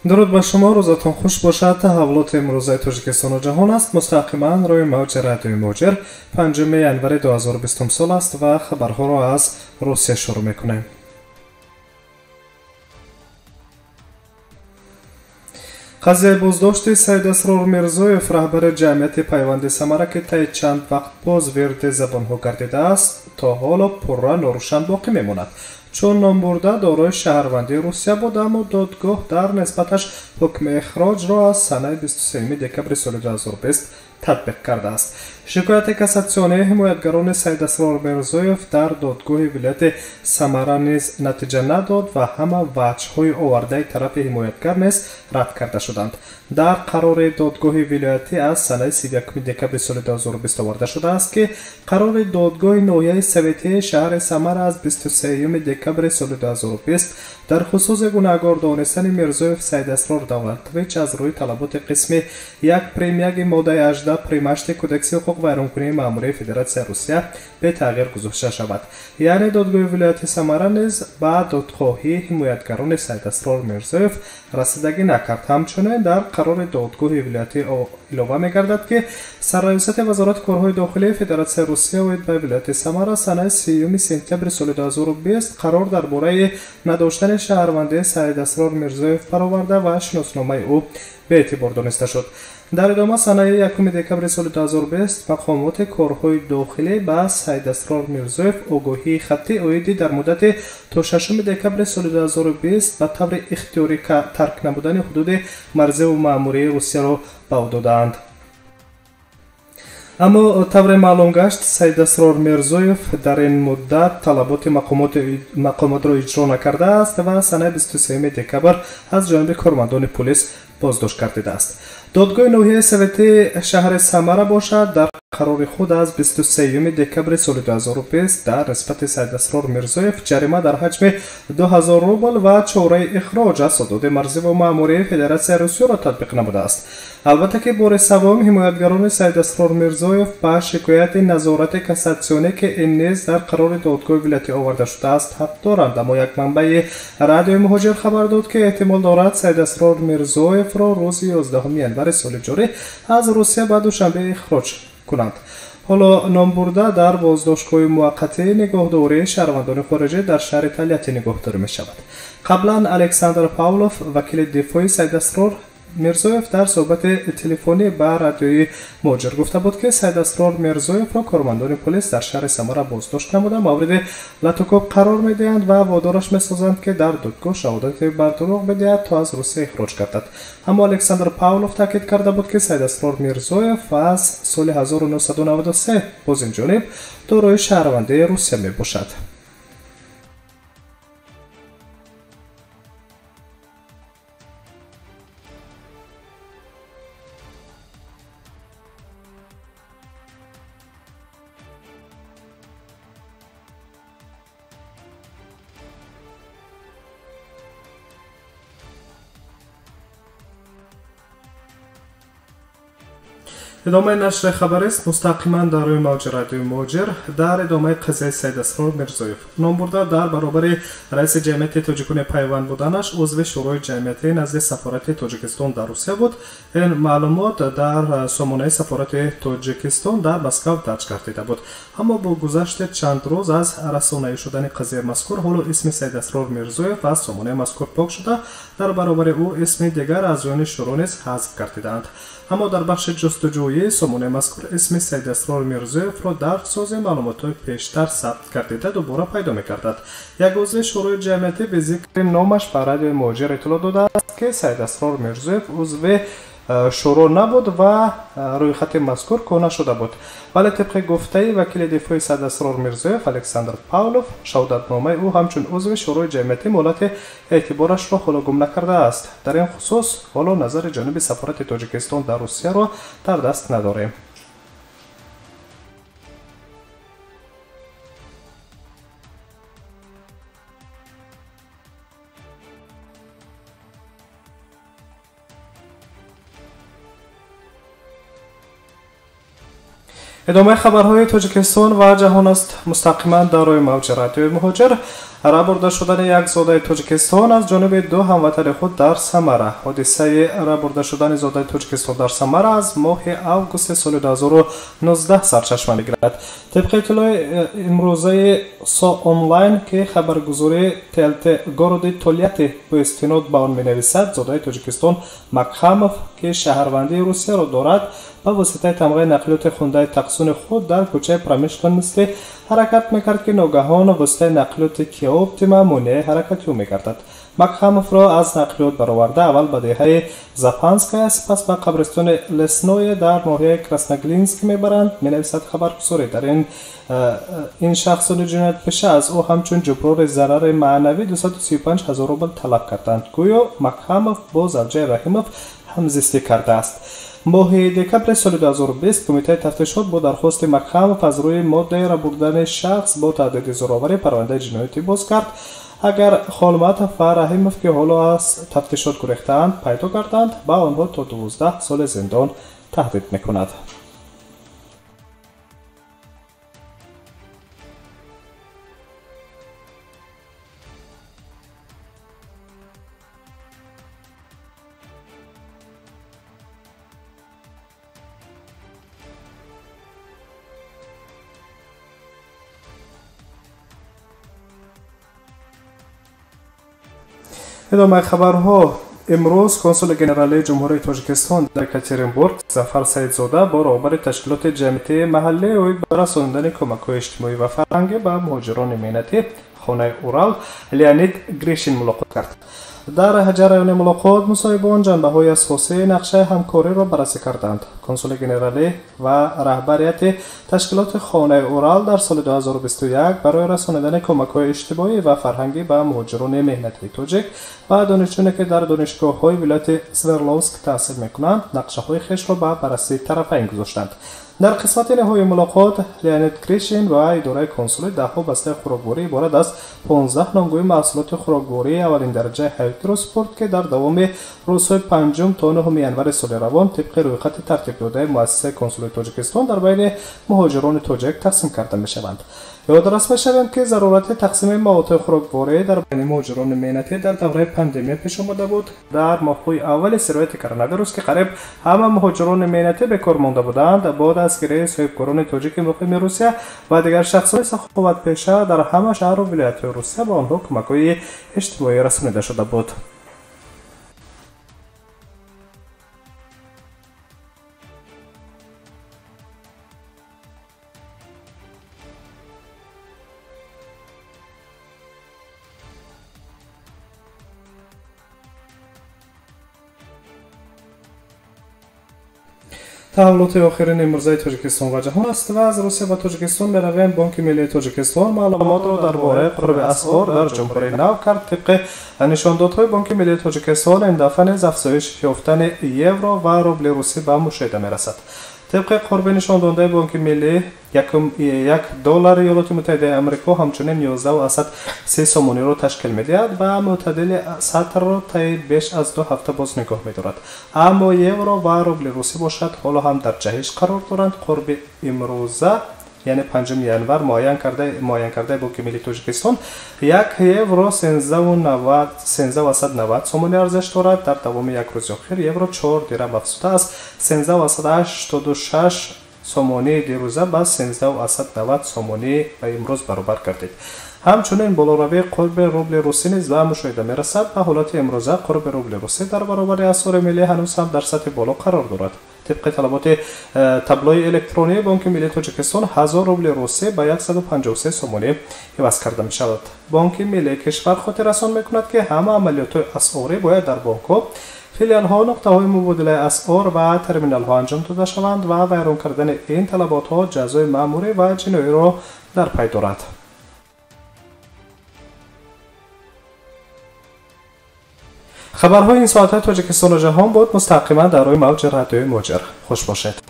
درود بر شما، روزتون خوش باشد. تحولات امروزه تاجیکستان و جهان است. مستقیما روی موج رادیوی موجر 5 ینور 2020 سال است و خبرها را از روسیه شروع میکنیم. قضیه بازداشت سید اسرار میرزویف رهبر جمعیت پیوند سمره که طی چند وقت باز ورد زبانها گردیده است تا حالا پررا ناروشن باقی میماند، چون نام برده دارای شهروندی روسیه بود، اما دادگاه در نسبتش حکم اخراج را از سنه 23 دکبر سال 2020 تطبیق کرده است. شکایت کاساسیونی حمایتگران سید اسرار میرزویف در دادگاه ولایت سمره نیز نتیجه نداد و همه وجه‌های آورده طرف حمایتگر نیز رد کرده شدند. در قرار دادگاه ولایتی از سنه 31 دکبر سال 2020 آورده شده است که قرار دادگاه ناحیه سویتی شهر سمره از 23 دکبر سال 2020 در خصوص گناهکار دانستن میرزویف سید اسرار دولتویچ از روی طلبات قسم 1 پریم 1 ماده 18 پریم 8 کودکس حقوق ویرانکنی ماموری فدراسیون روسیه به تغییر گذاشته شود. یعنی دادگاه ولایت سمره نیز با دادخواهی حمایتگران سید اسرار میرزویف رسیدگی نکرد. همچنین در قرار دادگاه ولایتی علاوه می‌گردد که سرریاست وزارت کارهای داخلی فدراسیون روسیه و به ولایت سمره سنه 30 سپتامبر سال 2020 قرار درباره نداشتن شهروندی سید اسرار میرزویف برآورده و شناسنامه او به اعتبار دانسته شد. در ادامه سنه 1 دکبر سال 2020 مقامات کارهای داخلی به سید اسرار میرزویف آگاهی خطی عایدی در مدت تا 6 دکبر سال 2020 به طور اختیاری ترک نمودن حدود مرزی و ماموری روسیه را به او دادند. اما طور معلوم گشت سید اسرار میرزویف در این مدت طلبات مقامات را اجرا نکرده است و سنه 23 دکبر از جانب کارمندان پلیس بازداشت گردیده است. دادگاه ناحیه سویتی شهر سمره باشد در قرار خود از 23 دکبر سال 2020 در نسبت سید اسرار میرزویف جریمه در حجم 2000 روبل و چاره اخراج از حدود مرزی و ماموری فدراسیون روسیه را تطبیق نموده است. البته که بار سوم حمایتگران سید اسرار میرزویف با شکایت نظارت کاساسیونی که این نیز در قرار دادگاه ولایتی آورده شده است حق دارند، اما یک منبع رادیوی مهاجر خبر داد که احتمال دارد سید اسرار میرزویف را روز 11 ینور سال جاری از روسیه به دوشنبه اخراج کنند. حالا نام برده در بازداشتگاه موقتی نگهداری شهروندان خارجی در شهر تالیاتی نگهداری می شود. قبلا الکساندر پاولوف وکیل دفاعی سید اسرار میرزویف در صحبت تلفنی با رادیوی موجر گفته بود که سید اسرار میرزویف را کارمندان پلیس در شهر سمره بازداشت نموده مورد لطکوب قرار میدهند و وادارش میسازند که در دادگاه شهادت بر دروغ بدهد تا از روسیه اخراج گردد. اما الکساندر پاولوف تاکید کرده بود که سید اسرار میرزویف از سال 1993 باز این جانب دارای شهروندی روسیه می باشد. ادامه نشر خبر است مستقیما در روی موج رادیوی موجر. در ادامه قضیه سید اسرار میرزویف نام برده در برابر رئیس جمعیت تاجیکان پیوند بودنش عضو شورای جمعیتی نزد سفارت تاجیکستان در روسیه بود. این معلومات در سامانه سفارت تاجیکستان در مسکو درج گردیده بود. اما با گذشت چند روز از رسانه‌ای شدن قضیه مذکور حالا اسم سید اسرار میرزویف از سامانه مذکور پاک شده، در برابر او اسم دیگر از آن شورای نیز حذف گردیدند. اما در بخش جستجویی سامانه مذکور اسم سید اسرار میرزویف را در ساز معلومات پیشتر ثبت گردیده دوباره پیدا می‌گردد. یک عضو شورای جمعیتی به ذکر نامش به رادیوی موجر اطلاع داده است که سید اسرار میرزویف عضو شورا نبود و روی خط مذکور کهنه شده بود، ولی طبق گفته وکیل دفاعی سید اسرار میرزویف الکساندر پاولوف شهادتنامه او همچون عضو شورای جمعیتی مالت اعتبارش را حالا گم نکرده است. در این خصوص حالا نظر جانب سفارت تاجیکستان در روسیه را در دست نداریم. ادامه خبرهای تاجیکستان و جهان است مستقیما در روی موج رادیوی مهاجر. рабурда шудани як зодаи Тоҷикистон аз ҷониби ду ҳамватани худ дар Самара. ҳодисаи рабурда шудани зодаи Тоҷикистон дар Самара аз моҳи августи соли 2019 сарчашма мегирад. тибқи иттилои имрӯзаи со онлайн ки хабаргузори ТЛТ городи Толиати бо истинод ба он менависад, зодаи Тоҷикистон Макхамов ки шаҳрвандии Русияро дорад ба воситаи тамғаи нақлиёти хундаи тақсуни худ дар кӯчаи Промишленности ҳаракат мекард ки ногаҳон воситаи нақлиёти Kia Optima монеаи ҳаракати ӯ мегардад. Макхамовро аз нақлиёт бароварда аввал ба деҳаи Запанская, сипас ба қабристони Лесное дар ноҳияи Красноглинск мебаранд, менависад хабаргузорӣ. дар ин шахсони ҷиноятпеша аз ӯ ҳамчун ҷуброри зарари маънавӣ 235 000 рубл талаб карданд. гӯё Макхамов бо завҷаи Раҳимов ҳамзистӣ кардааст. моҳи декабри соли 2020 кумитаи тафтишот бо дархости Макхамов аз рӯи моддаи рабурдани шахс бо таҳдиди зӯроварӣ парвандаи ҷиноятӣ боз кард. агар Холматов ва Раҳимов ки ҳоло аз тафтишот гурехтаанд пайдо гарданд, ба онҳо то 12 соли зиндон таҳдид мекунад. идомаи хабарҳо. имрӯз консули генералии ҷумҳурии Тоҷикистон дар Екатеринбург Зафар Саидзода бо роҳбари ташкилоти ҷамъиятии маҳаллӣ оид ба расондани кӯмакҳои иҷтимоӣ ва фарҳангӣ ба муҳоҷирони меҳнатӣ хонаи Урал Леонид Гришин мулоқот кард. дар ҷараёни мулоқот мусоҳибон ҷанбаҳои асосии нақшаи ҳамкориро баррасӣ карданд. консули генералӣ ва раҳбарияти ташкилоти хонаи Урал дар соли 2021 барои расонидани кӯмакҳои иҷтимоӣ ва фарҳангӣ ба муҳоҷирони меҳнатии тоҷик ва донишҷӯёне ки дар донишгоҳҳои вилояти Свердловск таҳсил мекунанд, нақшаҳои хешро ба баррасии тарафайн гузоштанд. дар қисмати ниҳоии мулоқот Леонид Гришин ва идораи консулӣ даҳҳо бастаи хӯрокворӣ иборат аз 15 номгӯи маҳсулоти хӯроквории аввалин дараҷаи ҳаётиро супурд ки дар давоми рӯзҳои 5 то 9 январи соли равон тибқи рӯйхати тартибдодаи муассисаи консулии Тоҷикистон дар байни муҳоҷирони тоҷик тақсим карда мешаванд. ёдрас мешавем ки зарурати тақсими маводҳои хӯрокворӣ дар байни муҳоҷирони меҳнатӣ дар давраи пандемия пеш омада буд. дар моҳҳои аввали сирояти коронавирус ки қариб ҳама муҳоҷирони меҳнатӣ бекор монда буданд, бо дастгирии соҳибкорони тоҷики муқими Русия ва дигар шахсони саховатпеша дар ҳама шаҳру вилоятҳои Русия ба онҳо кӯмакҳои иҷтимоӣ расонида шуда буд. таҳвилоти охирини имрӯзаи Тоҷикистон ва ҷаҳон аст ва аз Русия ва Тоҷикистон меравем. Бонки миллии Тоҷикистон маълумотро дар бораи қурби асъор дар ҷумҳурӣ нав кард. тибқи нишондодҳои Бонки миллии Тоҷикистон ин дафъа низ афзоиш ёфтани евро ва рубли русӣ ба мушоҳида мерасад. طبق قرب نشان داده بانک ملی $1 ایالات متحده آمریکا همچنین 11.3 سومونی را تشکیل می‌دهد و معتدل سطر را طی بیش از 2 هفته باز نگاه می‌دارد. اما یورو و روبل روسی باشد حالا هم در جهش قرار دارند. قرب امروزه یعنی 5 ینور معین کرده بانک ملی تاجیکستان 1 یورو 13.90 سومونی ارزش دارد. در دوام یک روز اخیر یورو 4 درهم افزوده است. 13.86 سومونی دیروزه با 13.90 سومونی به امروز برابر گردید. همچنین بالاروی قرب روبل روسی نیز به مشاهده می‌رسد. به حالت امروزه قرب روبل روسی در برابر اسعار ملی هنوز هم در سطح بالا قرار دارد. طبق طلبات تابلوی الکترونی بانک ملی تاجیکستان 1000 روبل روسی با 153 سومونی عوض کرده می شود. بانک ملی کشور خاطر رسان می‌کند که همه عملیات اسعاری باید در بانک‌ها، فیلیال‌ها، نقطه‌های مبادله اسعار و ترمینال‌ها انجام داده شوند و ویران کردن این طلبات‌ها جزای مأموری و جنایی را در پی دارد. خبرهای این ساعت تاجیکستان و جهان بود مستقیما در روی موج رادیوی موجر. خوش باشید.